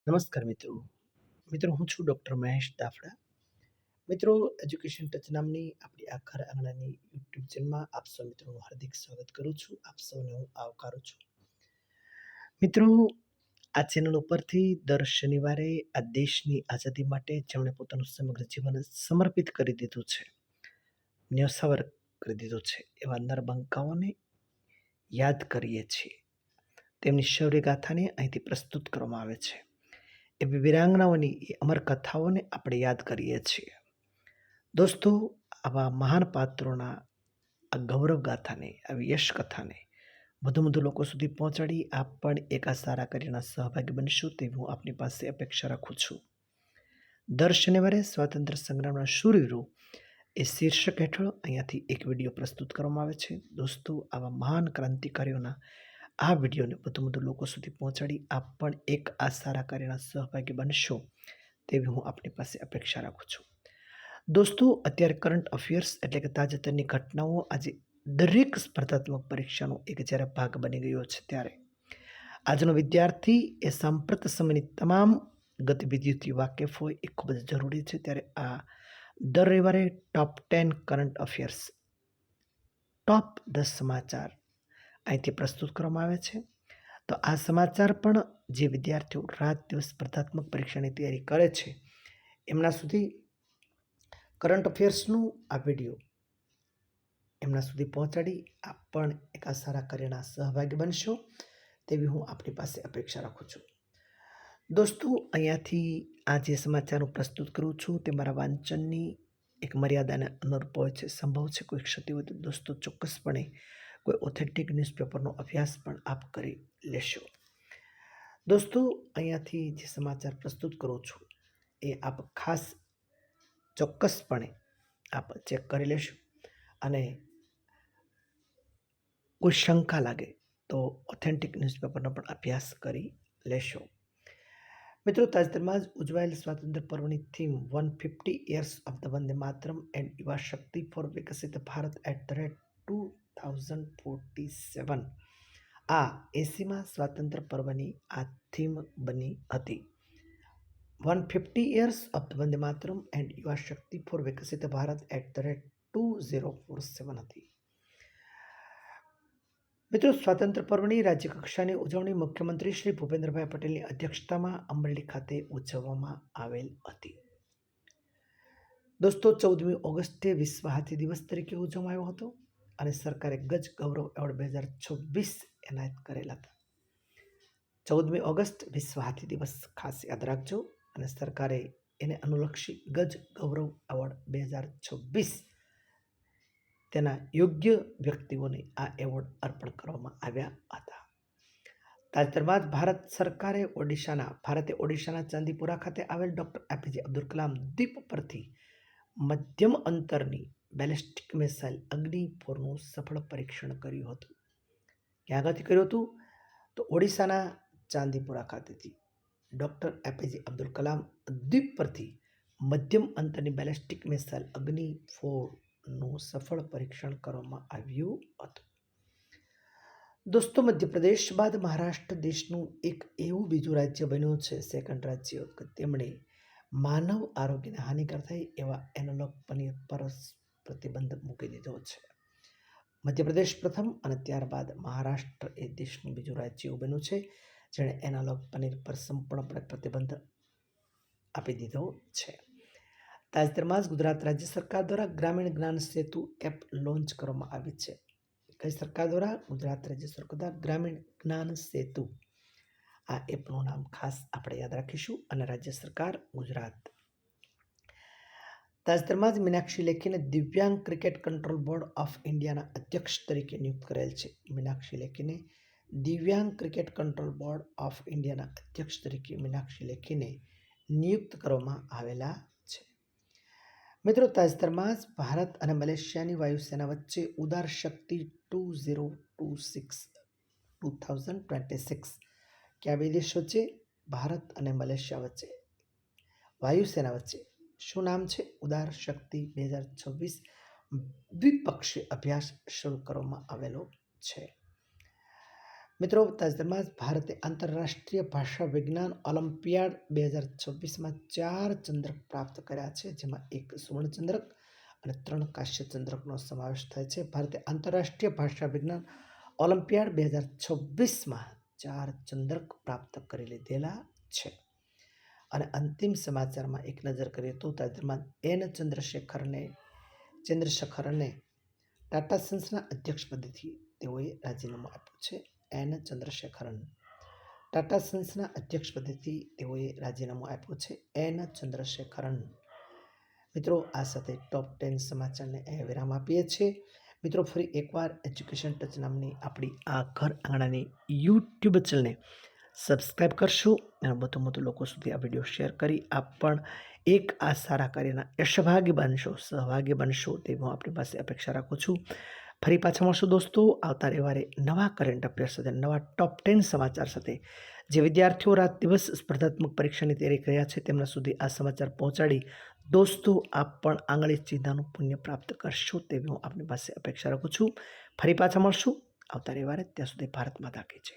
નમસ્કાર મિત્રો. મિત્રો, હું છું ડૉક્ટર મહેશ દાફડા. મિત્રો, એજ્યુકેશન ટચ નામની આપણી આ ઘર આંગણાની યુટ્યુબ ચેનલમાં આપ સૌ મિત્રોનું હાર્દિક સ્વાગત કરું છું. આપ સૌને હું આવકારું છું. મિત્રો, આ ચેનલ ઉપરથી દર શનિવારે આ દેશની આઝાદી માટે જેમણે પોતાનું સમગ્ર જીવન સમર્પિત કરી દીધું છે, ન્યોછાવર કરી દીધું છે, એવા નરબંકાઓને યાદ કરીએ છીએ. તેમની શૌર્યગાથાને અહીંથી પ્રસ્તુત કરવામાં આવે છે. એવી વીરાંગનાઓની એ અમર કથાઓને આપણે યાદ કરીએ છીએ. દોસ્તો, આવા મહાન પાત્રોના આ ગૌરવ ગાથાને, આવી યશ કથાને વધુ લોકો સુધી પહોંચાડી આપ પણ એક આ સારા કાર્યના સહભાગી બનશો તેવી હું આપની પાસે અપેક્ષા રાખું છું. દર શનિવારે સ્વાતંત્ર્ય સંગ્રામના શૂરવીરો એ શીર્ષક હેઠળ અહીંયાથી એક વિડીયો પ્રસ્તુત કરવામાં આવે છે. દોસ્તો, આવા મહાન ક્રાંતિકારીઓના આ વિડીયોને વધુ લોકો સુધી પહોંચાડી આપ પણ એક આ સારા કાર્યના સહભાગી બનશો તેવી હું આપની પાસે અપેક્ષા રાખું છું. દોસ્તો, અત્યારે કરંટ અફેર્સ એટલે કે તાજેતરની ઘટનાઓ આજે દરેક સ્પર્ધાત્મક પરીક્ષાનો એક જ્યારે ભાગ બની ગયો છે, ત્યારે આજનો વિદ્યાર્થી એ સાંપ્રત સમયની તમામ ગતિવિધિઓથી વાકેફ હોય એ ખૂબ જ જરૂરી છે. ત્યારે આ દર રવિવારે ટોપ 10 કરંટ અફેર્સ, ટોપ 10 સમાચાર અહીંથી પ્રસ્તુત કરવામાં આવે છે. તો આ સમાચાર પણ જે વિદ્યાર્થીઓ રાત દિવસ સ્પર્ધાત્મક પરીક્ષાની તૈયારી કરે છે એમના સુધી કરંટ અફેર્સનું આ વિડીયો એમના સુધી પહોંચાડી આપ પણ એક આ સારા કાર્યના સહભાગી બનશો તેવી હું આપની પાસે અપેક્ષા રાખું છું. દોસ્તો, અહીંયાથી આ જે સમાચાર હું પ્રસ્તુત કરું છું તે મારા વાંચનની એક મર્યાદાને અનુરૂપ હોય છે. સંભવ છે કોઈ ક્ષતિ હોય તો દોસ્તો ચોક્કસપણે કોઈ ઓથેન્ટિક ન્યૂઝપેપરનો અભ્યાસ પણ આપ કરી લેશો. દોસ્તો, અહીંયાથી જે સમાચાર પ્રસ્તુત કરું છું એ આપ ખાસ ચોક્કસપણે આપ ચેક કરી લેશો અને કોઈ શંકા લાગે તો ઓથેન્ટિક ન્યૂઝપેપરનો પણ અભ્યાસ કરી લેશો. મિત્રો, તાજેતરમાં જ ઉજવાયેલ સ્વાતંત્ર્ય પર્વની theme 150 years of the Vande Mataram and યુવા શક્તિ ફોર વિકસિત ભારત @2047 આ 80મા સ્વાતંત્ર્ય પર્વની આ થીમ બની હતી. 150 years of the Vande Mataram and યુવા શક્તિ ફોર વિકસિત ભારત @2047 હતી. મિત્રો, સ્વાતંત્ર્ય પર્વની રાજ્યકક્ષાની ઉજવણી મુખ્યમંત્રી શ્રી ભૂપેન્દ્રભાઈ પટેલની અધ્યક્ષતામાં અમરેલી ખાતે ઉજવવામાં આવેલ હતી. દોસ્તો, 14મી ઓગસ્ટે વિશ્વ હાથી દિવસ તરીકે ઉજવવામાં આવ્યો હતો અને સરકારે ગજ ગૌરવ એવોર્ડ 2026 એનાયત કરેલા હતા. 14મી ઓગસ્ટ વિશ્વ હાથી દિવસ ખાસ યાદ રાખજો અને સરકારે એને અનુલક્ષી ગજ ગૌરવ એવોર્ડ 2026 તેના યોગ્ય વ્યક્તિઓને આ એવોર્ડ અર્પણ કરવામાં આવ્યા હતા. તાજેતરમાં જ ભારતે ઓડિશાના ચાંદીપુરા ખાતે આવેલ ડોક્ટર એપીજે અબ્દુલ કલામ દ્વીપ પરથી મધ્યમ અંતરની બેલિસ્ટિક મિસાઇલ અગ્નિ 4નું સફળ પરીક્ષણ કર્યું હતું. ક્યાં આગળથી કર્યું હતું? તો ઓડિશાના ચાંદીપુરા ખાતેથી ડોક્ટર એપીજે અબ્દુલ કલામ દ્વીપ પરથી મધ્યમ અંતરની બેલિસ્ટિક મિસાઇલ અગ્નિ 4નું સફળ પરીક્ષણ કરવામાં આવ્યું હતું. દોસ્તો, મધ્યપ્રદેશ બાદ મહારાષ્ટ્ર દેશનું એક એવું બીજું રાજ્ય બન્યું છે, સેકન્ડ રાજ્ય, કે તેમણે માનવ આરોગ્યને હાનિકર થાય એવા એનાલોગ પનીર પર પ્રતિબંધ મૂકી દીધો છે. મધ્યપ્રદેશ પ્રથમ અને ત્યારબાદ મહારાષ્ટ્ર એ દેશનું બીજું રાજ્ય એવું બન્યું છે જેણે એનાલોગ પનીર પર સંપૂર્ણપણે પ્રતિબંધ આપી દીધો છે. તાજેતરમાં જ ગુજરાત રાજ્ય સરકાર દ્વારા ગ્રામીણ જ્ઞાન સેતુ એપ લોન્ચ કરવામાં આવી છે. કઈ સરકાર દ્વારા? ગુજરાત રાજ્ય સરકાર દ્વારા ગ્રામીણ જ્ઞાન સેતુ આ એપનું નામ ખાસ આપણે યાદ રાખીશું અને રાજ્ય સરકાર ગુજરાત. તાજેતરમાં જ મીનાક્ષી લેખીને દિવ્યાંગ ક્રિકેટ કંટ્રોલ બોર્ડ ઓફ ઇન્ડિયાના અધ્યક્ષ તરીકે નિયુક્ત કરેલ છે. મીનાક્ષી લેખીને દિવ્યાંગ ક્રિકેટ કંટ્રોલ બોર્ડ ઓફ ઇન્ડિયાના અધ્યક્ષ તરીકે મીનાક્ષી લેખીને નિયુક્ત કરવામાં આવેલા છે. મિત્રો, તાજેતરમાં જ ભારત અને મલેશિયાની વાયુસેના વચ્ચે ઉદાર શક્તિ 2026 કે આ બે દેશો વચ્ચે ભારત અને મલેશિયા વચ્ચે વાયુસેના વચ્ચે શું નામ છે? ઉદાર શક્તિ 2026 દ્વિપક્ષીય અભ્યાસ શરૂ કરવામાં આવેલો છે. મિત્રો, તાજેતરમાં જ ભારતે આંતરરાષ્ટ્રીય ભાષા વિજ્ઞાન ઓલિમ્પિયાડ 2026માં 4 ચંદ્રક પ્રાપ્ત કર્યા છે, જેમાં 1 સુવર્ણચંદ્રક અને 3 કાંસ્ય ચંદ્રકનો સમાવેશ થાય છે. ભારતે આંતરરાષ્ટ્રીય ભાષા વિજ્ઞાન ઓલિમ્પિયાડ 2026માં 4 ચંદ્રક પ્રાપ્ત કરી લીધેલા છે. અને અંતિમ સમાચારમાં એક નજર કરીએ તો તાજેતરમાં એન ચંદ્રશેખરને ટાટા સન્સના અધ્યક્ષપદેથી તેઓએ રાજીનામું આપ્યું છે. એન ચંદ્રશેખરન ટાટા સન્સના અધ્યક્ષપદેથી તેઓએ રાજીનામું આપ્યું છે. એન ચંદ્રશેખરન. મિત્રો, આ સાથે ટોપ 10 સમાચારને અહીંયા વિરામ આપીએ છીએ. મિત્રો, ફરી એકવાર એજ્યુકેશન ટચ નામની આપણી આ ઘર આંગણાની યુટ્યુબ ચેનલને સબસ્ક્રાઈબ કરશો અને વધુ લોકો સુધી આ વિડીયો શેર કરી આપ પણ એક આ સારા કાર્યના સહભાગી બનશો તેવી હું આપણી પાસે અપેક્ષા રાખું છું. ફરી પાછા મળશું દોસ્તો આવતા રવિવારે નવા કરંટ અફેર સાથે, નવા ટોપ 10 સમાચાર સાથે. જે વિદ્યાર્થીઓ રાત દિવસ સ્પર્ધાત્મક પરીક્ષાની તૈયારી કર્યા છે તેમના સુધી આ સમાચાર પહોંચાડી દોસ્તો આપ પણ આંગળી ચિંતાનું પુણ્ય પ્રાપ્ત કરશો તેવી હું આપણી પાસે અપેક્ષા રાખું છું. ફરી પાછા મળશું આવતા રવિવારે. ત્યાં સુધી ભારત માતા કી જય.